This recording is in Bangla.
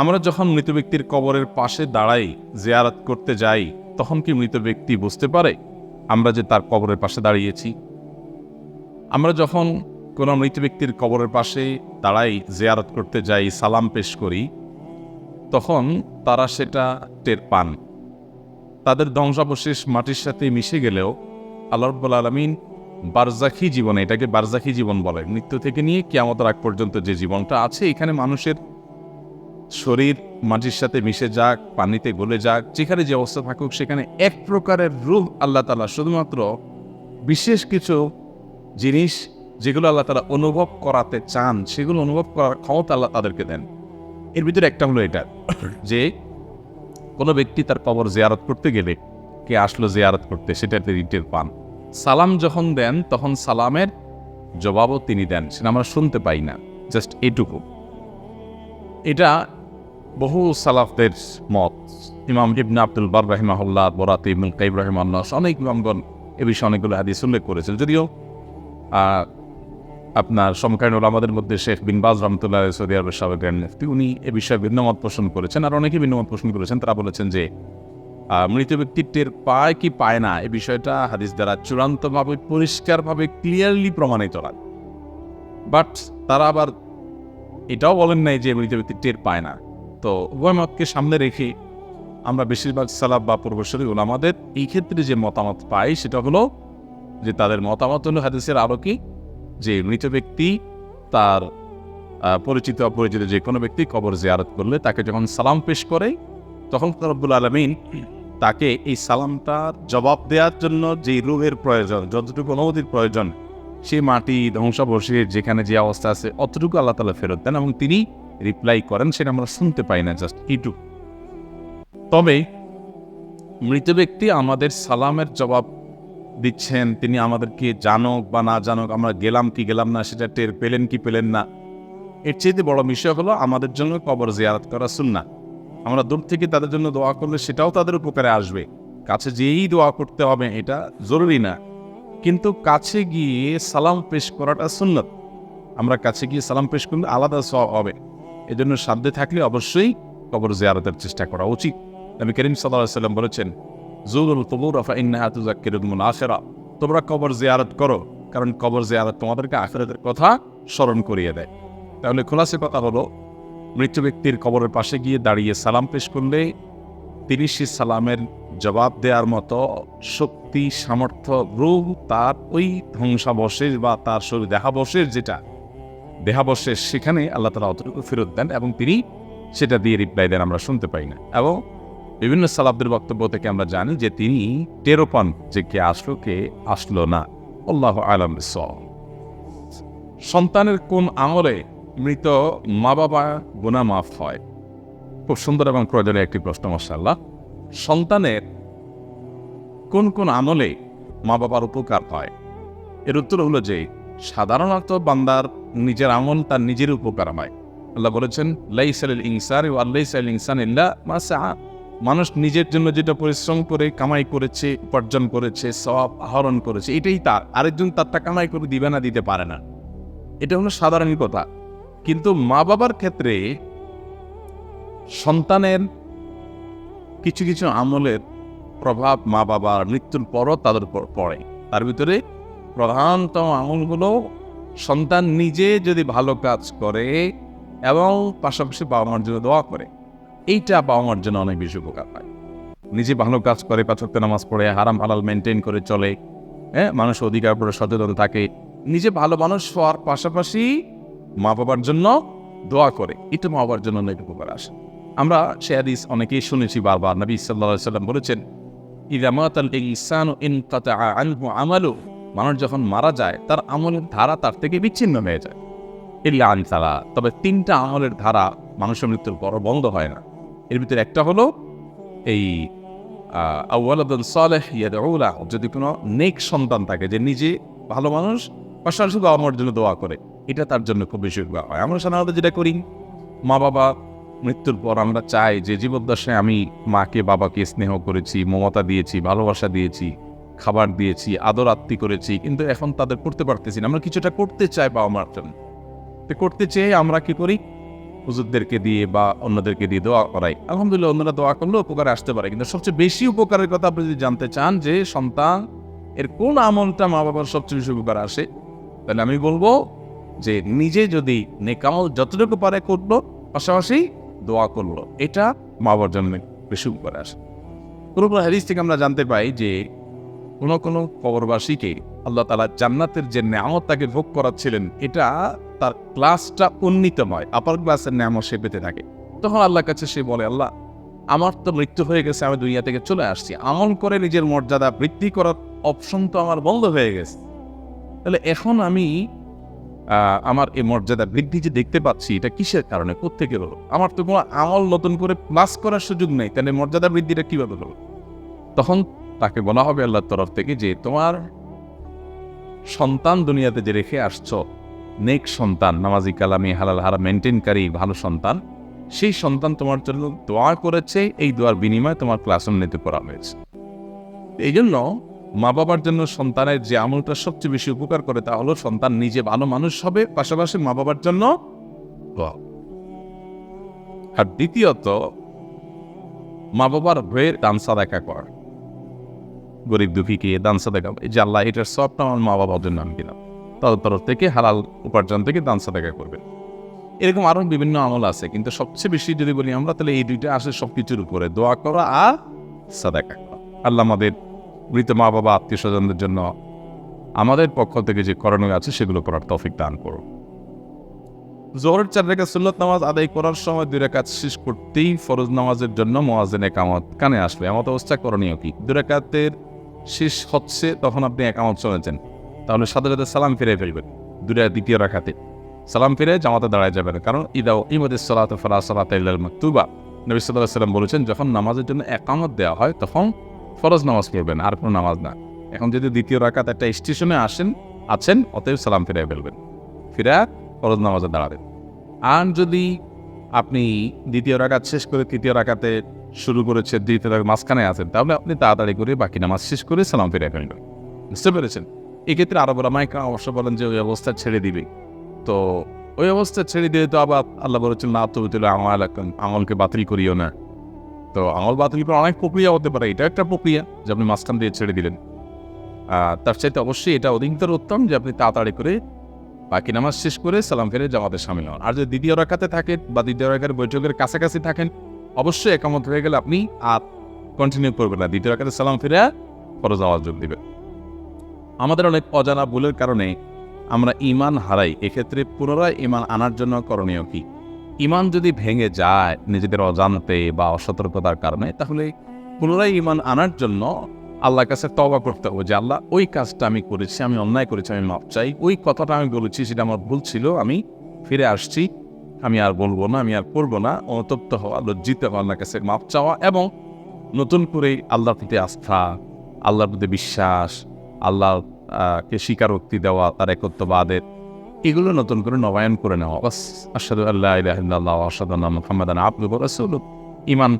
আমরা যখন মৃত ব্যক্তির কবরের পাশে দাঁড়াই, জিয়ারত করতে যাই, তখন কি মৃত ব্যক্তি বুঝতে পারে আমরা যে তার কবরের পাশে দাঁড়িয়েছি? আমরা যখন কোনো মৃত ব্যক্তির কবরের পাশে দাঁড়াই, জিয়ারত করতে যাই, সালাম পেশ করি, তখন তারা সেটা টের পান। তাদের ধ্বংসাবশেষ মাটির সাথে মিশে গেলেও আল্লাহ রাব্বুল আলামিন বারজাখী জীবনে, এটাকে বারজাখী জীবন বলে, মৃত্যু থেকে নিয়ে কিয়ামতের আগ পর্যন্ত যে জীবনটা আছে, এখানে মানুষের শরীর মাটির সাথে মিশে যাক, পানিতে গলে যাক, যেখানে যে অবস্থা থাকুক, সেখানে এক প্রকারের রূহ আল্লাহ তাআলা শুধুমাত্র বিশেষ কিছু জিনিস যেগুলো আল্লাহ তাআলা অনুভব করাতে চান, সেগুলো অনুভব করার ক্ষমতা আল্লাহ তাদেরকে দেন। এর ভিতরে একটা হলো এটা যে কোনো ব্যক্তি তার কবর জিয়ারত করতে গেলে, কে আসলো জিয়ারত করতে, সেটা তিনি টের পান। সালাম যখন দেন তখন সালামের জবাবও তিনি দেন, সেটা আমরা শুনতে পাই না, জাস্ট এটুকু। এটা বহু সালাফদের মত। ইমাম ইবনে আব্দুল বার রাহিমাহুল্লাহ, বরাতে ইবনুল কাইয়িম রাহিমাহুল্লাহ, অনেক ইমামগণ এ বিষয়ে অনেকগুলো হাদিস উল্লেখ করেছেন। যদিও আপনার সমকালীন ওলামাদের মধ্যে শেখ বিন বাজ রহমতুল্লাহ সৌদি আরবের সাবেক গ্র্যান্ড মুফতি, উনি এ বিষয়ে ভিন্নমত পোষণ করেছেন, আর অনেকে ভিন্নমত পোষণ করেছেন। তারা বলেছেন যে মৃত ব্যক্তি টের পায় কি পায় না, এ বিষয়টা হাদিস দ্বারা চূড়ান্তভাবে, পরিষ্কারভাবে, ক্লিয়ারলি প্রমাণিত নয়। বাট তারা আবার এটাও বলেন নাই যে মৃত ব্যক্তি টের পায় না। তো উভয় মতকে সামনে রেখে আমরা বেশিরভাগ সালাফ বা পূর্বসূরি ওলামাদের এই ক্ষেত্রে যে মতামত পাই, সেটা হলো যে তাদের মতামত হলো হাদিসের আলোকে যে মৃত ব্যক্তি তার পরিচিত অপরিচিত যে কোনো ব্যক্তি কবর জিয়ারত করলে তাকে যখন সালাম পেশ করে, তখন রব্বুল আলামিন তাকে এই সালামটার জবাব দেওয়ার জন্য যে রূহের প্রয়োজন, যতটুকু অনুমতির প্রয়োজন, সেই মাটি ধ্বংসাবশেষ যেখানে যে অবস্থা আছে অতটুকু আল্লাহ তাআলা ফেরত দেন এবং তিনি রিপ্লাই করেন, সেটা আমরা শুনতে পাই না, জাস্ট এইটুকু। তবে মৃত ব্যক্তি আমাদের সালামের জবাব দিচ্ছেন, তিনি আমাদেরকে জানুক বা না জানুক, আমরা গেলাম কি গেলাম না সেটা টের পেলেন কি পেলেন না, এর চেয়ে বড় বিষয় হলো আমাদের জন্য কবর জিয়ারত করা সুন্নাহ। আমরা দূর থেকে তাদের জন্য দোয়া করলে সেটাও তাদের উপকারে আসবে। কাছে যেই দোয়া করতে হবে এটা জরুরি না, কিন্তু কাছে গিয়ে সালাম পেশ করাটা সুন্নাত। আমরা কাছে গিয়ে সালাম পেশ করলে আলাদা সওয়াব হবে। এজন্য সাধ্যে থাকলে অবশ্যই কবর জিয়ারতের চেষ্টা করা উচিত। নবী করিম সাল্লাল্লাহু আলাইহি ওয়াসাল্লাম বলেছেন, যুরুল কুবুর ফাইন্নাহা তুযাক্কিরুকুমুল আখিরা, তোমরা কবর জিয়ারত করো, কারণ কবর জিয়ারত তোমাদেরকে আখিরাতের কথা স্মরণ করিয়ে দেয়। তাহলে খোলাসা কথা হলো, মৃত ব্যক্তির কবরের পাশে গিয়ে দাঁড়িয়ে সালাম পেশ করলে তিনি সে সালামের জবাব দেওয়ার মতো শক্তি, সামর্থ্য, রূহ তার ওই ধ্বংসাবশেষ বা তার শরীর দেহাবশেষ, যেটা দেহাবশেষ, সেখানে আল্লাহ তাআলা অতটুকু ফেরত দেন এবং তিনি সেটা দিয়ে রিপ্লাই দেন, আমরা শুনতে পাই না। এবং বিভিন্ন সালাফদের বক্তব্য থেকে আমরা জানি যে তিনি টেরও পান যে কে আসলো কে আসলো না। আল্লাহু আ'লাম বিস-সাওয়াব। সন্তানের কোন আমলে মৃত মা বাবা গুনাহ মাফ হয়? খুব সুন্দর এবং প্রয়োজনীয় একটি প্রশ্ন, মাশাআল্লাহ। সন্তানের কোন কোন আমলে মা বাবার উপকার হয়? এর উত্তর হলো যে সাধারণত বান্দার নিজের আমল তার নিজের উপকার হয়। আল্লাহ বলেছেন, লাইসা লিল ইনসানি ওয়া লাইসা লিল ইনসানি ইল্লা মা সাআ। মানুষ নিজের জন্য যেটা পরিশ্রম করে কামাই করেছে, উপার্জন করেছে, সওয়াব আহরণ করেছে, এটাই তার। আরেকজন তারটা কামাই করে দিবে না, দিতে পারে না। এটা হলো সাধারণ কথা। কিন্তু মা বাবার ক্ষেত্রে সন্তানের কিছু কিছু আমলের প্রভাব মা বাবার মৃত্যুর পরও তাদের উপর পড়ে। তার ভিতরে প্রধানতম আমলগুলো, সন্তান নিজে যদি ভালো কাজ করে এবং পাশাপাশি বাবা মার জন্য দোয়া করে, এইটা বাবা মার জন্য অনেক বেশি উপকার হয়। নিজে ভালো কাজ করে, ৫ ওয়াক্ত নামাজ পড়ে, হারাম হালাল মেনটেন করে চলে, মানুষের অধিকার উপরে সচেতন থাকে, নিজে ভালো মানুষ হওয়ার পাশাপাশি মা বাবার জন্য দোয়া করে, এটা মা বাবার জন্য অনেক উপকার আসে। আমরা সে হাদিস অনেকেই শুনেছি বারবার। নবী সাল্লাল্লাহু আলাইহি ওয়াসাল্লাম বলেছেন, ইযা মাতাল ইনসানু ইনকাতাআ আনহু আমালু, মানুষ যখন মারা যায় তার আমলের ধারা তার থেকে বিচ্ছিন্ন হয়ে যায়। ইল্লা আন সালা, তবে 3টা আমলের ধারা মানুষের মৃত্যুর পর বন্ধ হয় না। এর ভিতরে একটা হলো এই আওয়ালাদুন সালেহ ইয়াদউ লাহু, যদি কোনো নেক সন্তান থাকে যে নিজে ভালো মানুষ, পাশাপাশি বাবা মার জন্য দোয়া করে, এটা তার জন্য খুব বেশি উপকার হয়। আমরা সাধারণত যেটা করি, মা বাবা মৃত্যুর পর আমরা চাই যে জীবদ্দশায় আমি মাকে বাবাকে স্নেহ করেছি, মমতা দিয়েছি, ভালোবাসা দিয়েছি, খাবার দিয়েছি, আদর আত্মি করেছি, কিন্তু এখন তাদের করতে পারতেছি না। আমরা কিছুটা করতে চাই বাবা মার জন্য। তো করতে চেয়ে আমরা কি করি, হুজুরদেরকে দিয়ে বা অন্যদেরকে দিয়ে দোয়া করাই, আলহামদুলিল্লাহ অন্যরা দোয়া করলেও উপকারে আসতে পারে। কিন্তু সবচেয়ে বেশি উপকারের কথা আপনি যদি জানতে চান যে সন্তান এর কোন আমলটা মা বাবার সবচেয়ে বেশি উপকার আসে, তাহলে আমি বলবো যে নিজে যদি নেকামল যতটুকু পারে করলো, পাশাপাশি দোয়া করলো, এটা মা বাবার জন্য বেশি উপকারে আসে। কোনো কোনো হাদিস থেকে আমরা জানতে পাই যে কোনো কোনো কবরবাসীকে আল্লাহ তাআলা জান্নাতের যে নেয়ামত তাকে ভোগ করাচ্ছিলেন, এটা তার ক্লাসটা উন্নীতময়, আপার ক্লাসের নেয়ামত সে পেতে থাকে। তখন আল্লাহর কাছে সে বলে, আল্লাহ আমার তো মৃত্যু হয়ে গেছে, আমি দুনিয়া থেকে চলে আসছি, আমল করে নিজের মর্যাদা বৃদ্ধি করার অপশন তো আমার বন্ধ হয়ে গেছে, তাহলে এখন আমি আমার এই মর্যাদা বৃদ্ধি যে দেখতে পাচ্ছি, এটা কিসের কারণে, কোত্থেকে হলো? আমার তো কোনো আমল নতুন করে প্লাস করার সুযোগ নেই, তাহলে মর্যাদা বৃদ্ধিটা কিভাবে হলো? তখন তাকে বলা হবে আল্লাহর তরফ থেকে যে তোমার সন্তান দুনিয়াতে যে রেখে আসছো, নেক সন্তান, নামাজি কালামি হালাল হারাম মেনটেনকারী ভালো সন্তান, সেই সন্তান তোমার জন্য দোয়া করেছে, এই দোয়ার বিনিময়ে তোমার ক্লাস উন্নীত করা হয়েছে। এই জন্য মা বাবার জন্য সন্তানের যে আমলটা সবচেয়ে বেশি উপকার করে তা হলো সন্তান নিজে ভালো মানুষ হবে, পাশাপাশি মা বাবার জন্য দোয়া। আর দ্বিতীয়ত, মা বাবার হয়ে দান সাদাকা কর, গরিব দুঃখীকে দান সাদাকা, এই যে আল্লাহ এটার সবটা আমার মা বাবার জন্য আমি দিলাম, তাদের তরফ থেকে হালাল উপার্জন থেকে দান সাদাকা করবেন। এরকম আরো বিভিন্ন আমল আছে, কিন্তু সবচেয়ে বেশি যদি বলি আমরা, তাহলে এই দুইটা আসে সবকিছুর উপরে, দোয়া করা আর সাদাকা করা। আল্লাহ আমাদের মৃত মা বাবা আত্মীয় স্বজনদের জন্য আমাদের পক্ষ থেকে যে করণীয় আছে সেগুলো করার তৌফিক দান করো। জোহরের 4 রাকাত সুন্নত নামাজ আদায় করার সময় 2 রাকাত শেষ করতেই ফরজ নামাজের জন্য মুয়াজ্জিন একামত কানে আসবে, এমত অবস্থা করণীয় কি? 2 রাকাতের শেষ হচ্ছে, তখন আপনি একামত শুনেছেন, তাহলে সাথে সাথে সালাম ফিরে ফেলবেন। দ্বিতীয় রাকাতে সালাম ফিরে জামাতে দাঁড়ায় যাবেন, কারণ ইদা ইমাদিস সালাতু ফালা সালাতা ইল্লাল মাকতুবা, নবী সাল্লাল্লাহু আলাইহি ওয়াসাল্লাম বলেছেন, যখন নামাজের জন্য একামত দেওয়া হয় তখন ফরজ নামাজ পড়বেন, আর কোনো নামাজ না। এখন যদি দ্বিতীয় রাকাত একটা স্টেশনে আছেন, অতএব সালাম ফিরে ফেলবেন, ফিরে ফরজ নামাজে দাঁড়াবেন। আর যদি আপনি দ্বিতীয় রাকাত শেষ করে তৃতীয় রাকাতে শুরু করেছেন, দ্বিতীয় রাকাত মাঝখানে আছেন, তাহলে আপনি তাড়াতাড়ি করে বাকি নামাজ শেষ করে সালাম ফিরে ফেলবেন। বুঝতে পেরেছেন? এক্ষেত্রে আরব ওলামায়ে অবশ্য বলেন যে ওই অবস্থা ছেড়ে দিবে। তো ওই অবস্থা ছেড়ে দিয়ে তো আবার আল্লাহ বলেছেন, না তুবতিলু আমালাকুম, আমলকে বাতিল করিও না। তো আমল বাতিল করার অনেক প্রক্রিয়া হতে পারে, এটা একটা প্রক্রিয়া যে আপনি মাঝখান দিয়ে ছেড়ে দিলেন। তার চাইতে অবশ্যই এটা অধিকতর উত্তম যে আপনি তাড়াতাড়ি করে বাকি নামাজ শেষ করে সালাম ফিরে জামাতে শামিল হন। আর যদি দ্বিতীয় রাকাতে থাকেন বা দ্বিতীয় রাকাতের বৈঠকের কাছাকাছি থাকেন, অবশ্যই একামত হয়ে গেলে আপনি আর কন্টিনিউ করবেন না, দ্বিতীয় রাকাতে সালাম ফিরে ফরজ নামাজ যোগ দিবেন। আমাদের অনেক অজানা ভুলের কারণে আমরা ঈমান হারাই, এক্ষেত্রে পুনরায় ঈমান আনার জন্য করণীয় কি? ঈমান যদি ভেঙে যায় নিজেদের অজান্তে বা অসতর্কতার কারণে, তাহলে পুনরায় ঈমান আনার জন্য আল্লাহর কাছে তওবা করতে হবে যে আল্লাহ ওই কাজটা আমি করেছি, আমি অন্যায় করেছি, আমি মাপ চাই, ওই কথাটা আমি বলেছি সেটা আমার ভুল ছিল, আমি ফিরে আসছি, আমি আর বলবো না, আমি আর করবো না। অনুতপ্ত হওয়া, লজ্জিত হওয়া, আল্লাহর কাছে মাপ চাওয়া এবং নতুন করে আল্লাহর প্রতি আস্থা, আল্লাহর প্রতি বিশ্বাস, আল্লাহকে স্বীকারোক্তি দেওয়া, তার একত্ববাদের, এগুলো নতুন করে নবায়ন করে নেওয়া। বাস, আশহাদু আল্লা ইলাহা ইল্লাল্লাহ ওয়া আশহাদু আন্না মুহাম্মাদান আবদুহু ওয়া রাসূলুহু। ঈমান